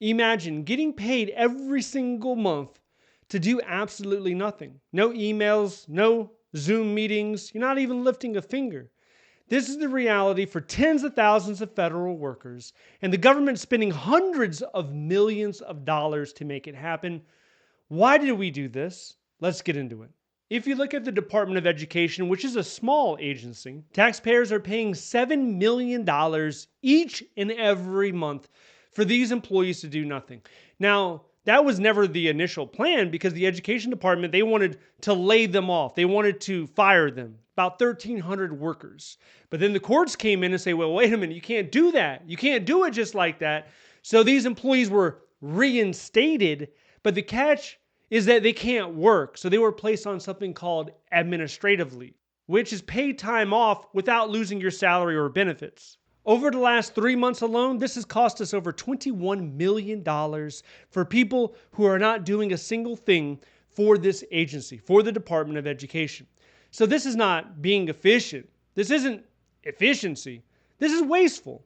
Imagine getting paid every single month to do absolutely nothing. No emails, no Zoom meetings. You're not even lifting a finger. This is the reality for tens of thousands of federal workers, and the government spending hundreds of millions of dollars to make it happen. Why did we do this? Let's get into it. If you look at the Department of Education, which is a small agency, taxpayers are paying $7 million each and every month for these employees to do nothing. Now, that was never the initial plan because the Education Department, they wanted to lay them off. They wanted to fire them, about 1,300 workers. But then the courts came in and say, well, wait a minute, you can't do that. You can't do it just like that. So these employees were reinstated, but the catch is that they can't work. So they were placed on something called administrative leave, which is paid time off without losing your salary or benefits. Over the last 3 months alone, this has cost us over $21 million for people who are not doing a single thing for this agency, for the Department of Education. So this is not being efficient. This isn't efficiency. This is wasteful.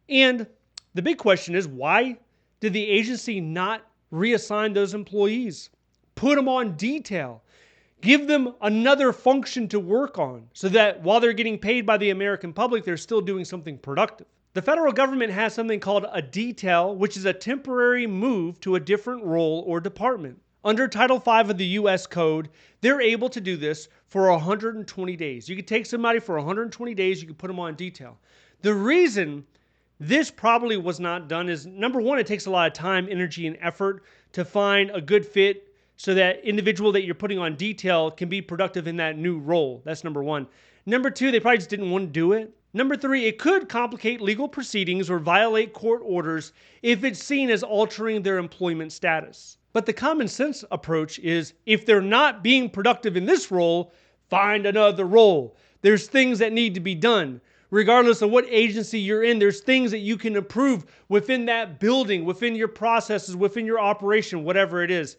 And the big question is, why did the agency not reassign those employees? Put them on detail. Give them another function to work on so that while they're getting paid by the American public, they're still doing something productive. The federal government has something called a detail, which is a temporary move to a different role or department. Under Title V of the U.S. Code, they're able to do this for 120 days. You could take somebody for 120 days, you could put them on detail. The reason this probably was not done is, number one, it takes a lot of time, energy, and effort to find a good fit so that individual that you're putting on detail can be productive in that new role. That's number one. Number two, they probably just didn't want to do it. Number three, it could complicate legal proceedings or violate court orders if it's seen as altering their employment status. But the common sense approach is, if they're not being productive in this role, find another role. There's things that need to be done. Regardless of what agency you're in, there's things that you can improve within that building, within your processes, within your operation, whatever it is.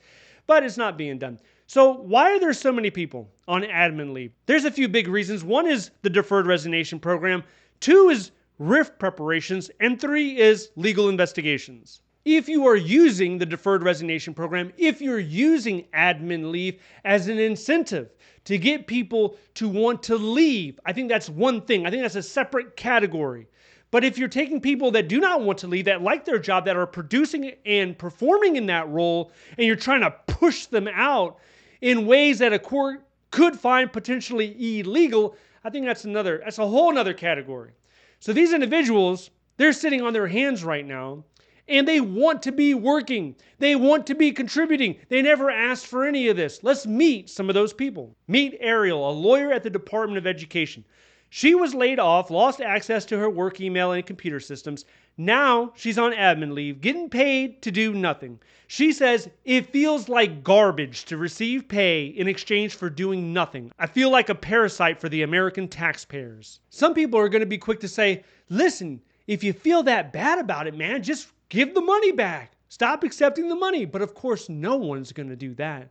But it's not being done. So why are there so many people on admin leave? There's a few big reasons. One is the deferred resignation program. Two is RIF preparations. And three is legal investigations. If you are using the deferred resignation program, if you're using admin leave as an incentive to get people to want to leave, I think that's one thing. I think that's a separate category. But if you're taking people that do not want to leave, that like their job, that are producing and performing in that role, and you're trying to push them out in ways that a court could find potentially illegal, I think that's a whole nother category. So these individuals, they're sitting on their hands right now, and they want to be working. They want to be contributing. They never asked for any of this. Let's meet some of those people. Meet Ariel, a lawyer at the Department of Education. She was laid off, lost access to her work email and computer systems. Now she's on admin leave, getting paid to do nothing. She says, it feels like garbage to receive pay in exchange for doing nothing. I feel like a parasite for the American taxpayers. Some people are going to be quick to say, listen, if you feel that bad about it, man, just give the money back. Stop accepting the money. But of course, no one's going to do that.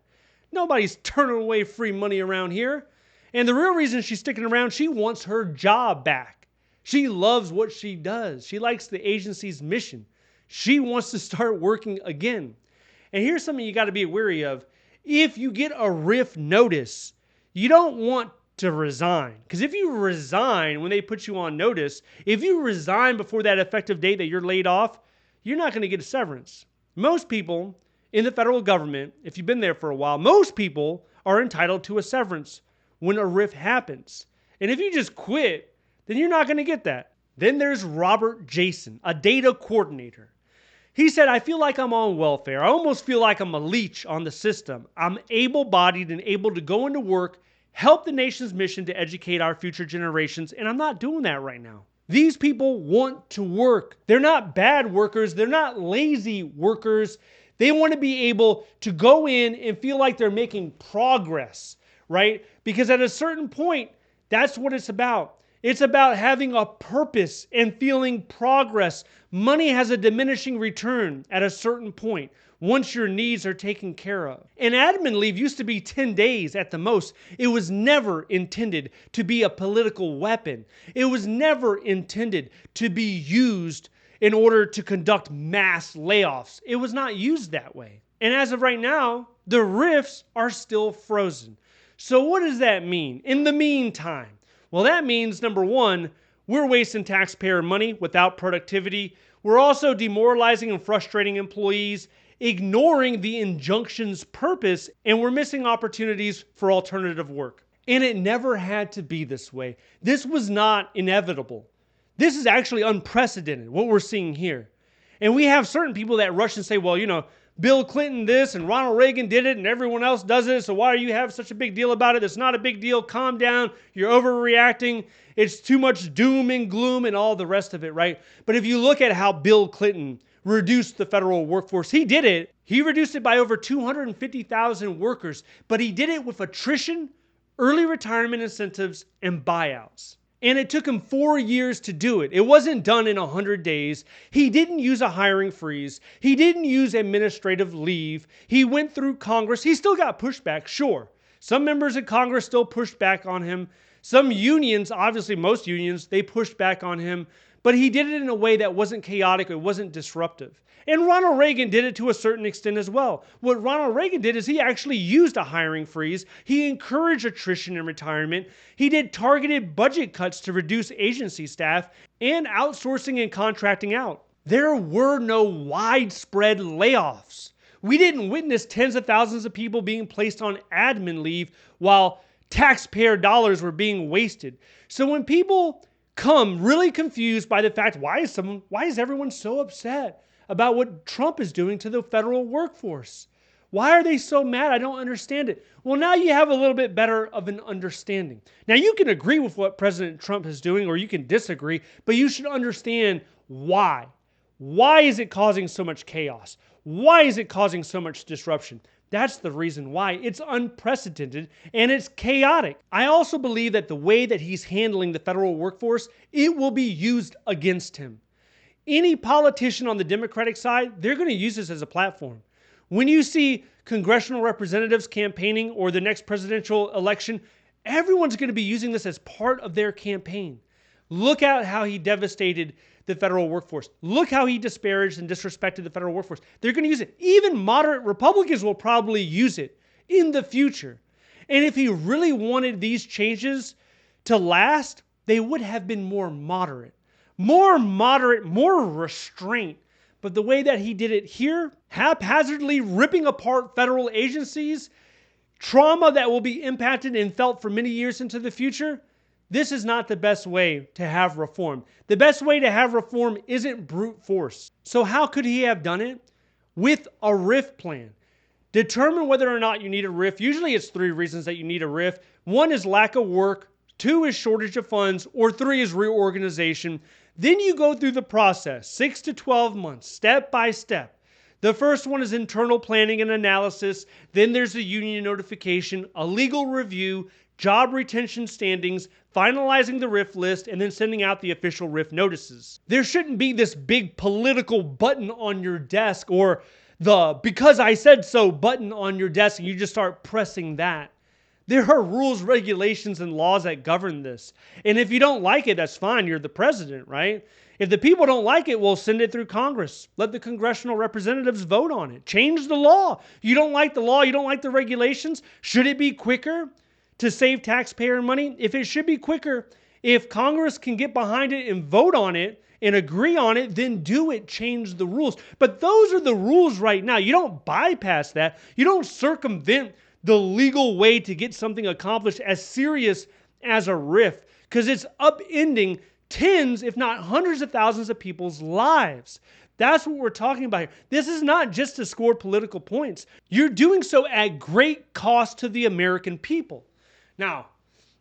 Nobody's turning away free money around here. And the real reason she's sticking around, she wants her job back. She loves what she does. She likes the agency's mission. She wants to start working again. And here's something you got to be wary of. If you get a RIF notice, you don't want to resign. Because if you resign when they put you on notice, if you resign before that effective date that you're laid off, you're not going to get a severance. Most people in the federal government, if you've been there for a while, most people are entitled to a severance when a RIF happens. And if you just quit, then you're not going to get that. Then there's Robert Jason, a data coordinator. He said, I feel like I'm on welfare. I almost feel like I'm a leech on the system. I'm able-bodied and able to go into work, help the nation's mission to educate our future generations, and I'm not doing that right now. These people want to work. They're not bad workers. They're not lazy workers. They want to be able to go in and feel like they're making progress, right? Because at a certain point, that's what it's about. It's about having a purpose and feeling progress. Money has a diminishing return at a certain point once your needs are taken care of. And admin leave used to be 10 days at the most. It was never intended to be a political weapon. It was never intended to be used in order to conduct mass layoffs. It was not used that way. And as of right now, the RIFs are still frozen. So what does that mean? In the meantime, well, that means number one, we're wasting taxpayer money without productivity. We're also demoralizing and frustrating employees, ignoring the injunction's purpose, and we're missing opportunities for alternative work. And it never had to be this way. This was not inevitable. This is actually unprecedented, what we're seeing here. And we have certain people that rush and say, well, Bill Clinton this and Ronald Reagan did it and everyone else does it, so why do you have such a big deal about it? It's not a big deal. Calm down. You're overreacting. It's too much doom and gloom and all the rest of it, right? But if you look at how Bill Clinton reduced the federal workforce, he did it. He reduced it by over 250,000 workers, but he did it with attrition, early retirement incentives, and buyouts. And it took him 4 years to do it. It wasn't done in 100 days. He didn't use a hiring freeze. He didn't use administrative leave. He went through Congress. He still got pushback, sure. Some members of Congress still pushed back on him. Some unions, obviously most unions, they pushed back on him. But he did it in a way that wasn't chaotic. It wasn't disruptive. And Ronald Reagan did it to a certain extent as well. What Ronald Reagan did is he actually used a hiring freeze. He encouraged attrition and retirement. He did targeted budget cuts to reduce agency staff and outsourcing and contracting out. There were no widespread layoffs. We didn't witness tens of thousands of people being placed on admin leave while taxpayer dollars were being wasted. So when people come really confused by the fact, why is everyone so upset about what Trump is doing to the federal workforce? Why are they so mad? I don't understand it. Well, now you have a little bit better of an understanding. Now, you can agree with what President Trump is doing, or you can disagree, but you should understand why. Why is it causing so much chaos? Why is it causing so much disruption? That's the reason why. It's unprecedented and it's chaotic. I also believe that the way that he's handling the federal workforce, it will be used against him. Any politician on the Democratic side, they're going to use this as a platform. When you see congressional representatives campaigning or the next presidential election, everyone's going to be using this as part of their campaign. Look at how he devastated the federal workforce. Look how he disparaged and disrespected the federal workforce. They're going to use it. Even moderate Republicans will probably use it in the future. And if he really wanted these changes to last, they would have been more moderate, more restraint. But the way that he did it here, haphazardly ripping apart federal agencies, trauma that will be impacted and felt for many years into the future, this is not the best way to have reform. The best way to have reform isn't brute force. So how could he have done it? With a RIF plan. Determine whether or not you need a RIF. Usually it's 3 reasons that you need a RIF. 1 is lack of work. 2 is shortage of funds. Or 3 is reorganization. Then you go through the process, 6 to 12 months, step by step. The first one is internal planning and analysis. Then there's a union notification, a legal review, job retention standings, finalizing the RIF list, and then sending out the official RIF notices. There shouldn't be this big political button on your desk or the "because I said so" button on your desk and you just start pressing that. There are rules, regulations, and laws that govern this. And if you don't like it, that's fine. You're the president, right? If the people don't like it, well, send it through Congress. Let the congressional representatives vote on it. Change the law. You don't like the law, you don't like the regulations. Should it be quicker to save taxpayer money? If it should be quicker, if Congress can get behind it and vote on it and agree on it, then do it, change the rules. But those are the rules right now. You don't bypass that. You don't circumvent the legal way to get something accomplished as serious as a RIF, because it's upending tens, if not hundreds of thousands of people's lives. That's what we're talking about here. This is not just to score political points. You're doing so at great cost to the American people. Now,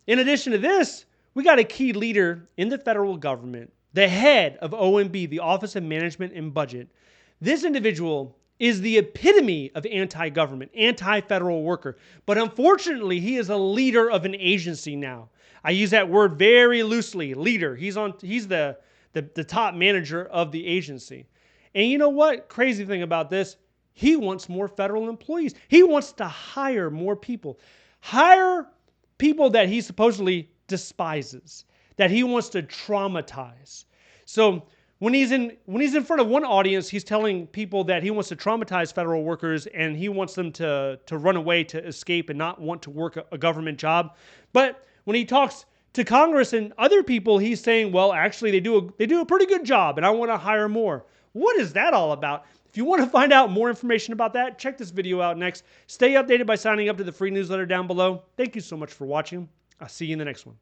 in addition to this, we got a key leader in the federal government, the head of OMB, the Office of Management and Budget. This individual is the epitome of anti-government, anti-federal worker. But unfortunately, he is a leader of an agency now. I use that word very loosely, leader. He's the top manager of the agency. And you know what? Crazy thing about this, he wants more federal employees. He wants to hire more people. Hire people that he supposedly despises, that he wants to traumatize. So When he's in front of one audience, he's telling people that he wants to traumatize federal workers and he wants them to run away, to escape, and not want to work a government job. But when he talks to Congress and other people, he's saying, well, actually, they do a pretty good job, and I want to hire more. What is that all about? If you want to find out more information about that, check this video out next. Stay updated by signing up to the free newsletter down below. Thank you so much for watching. I'll see you in the next one.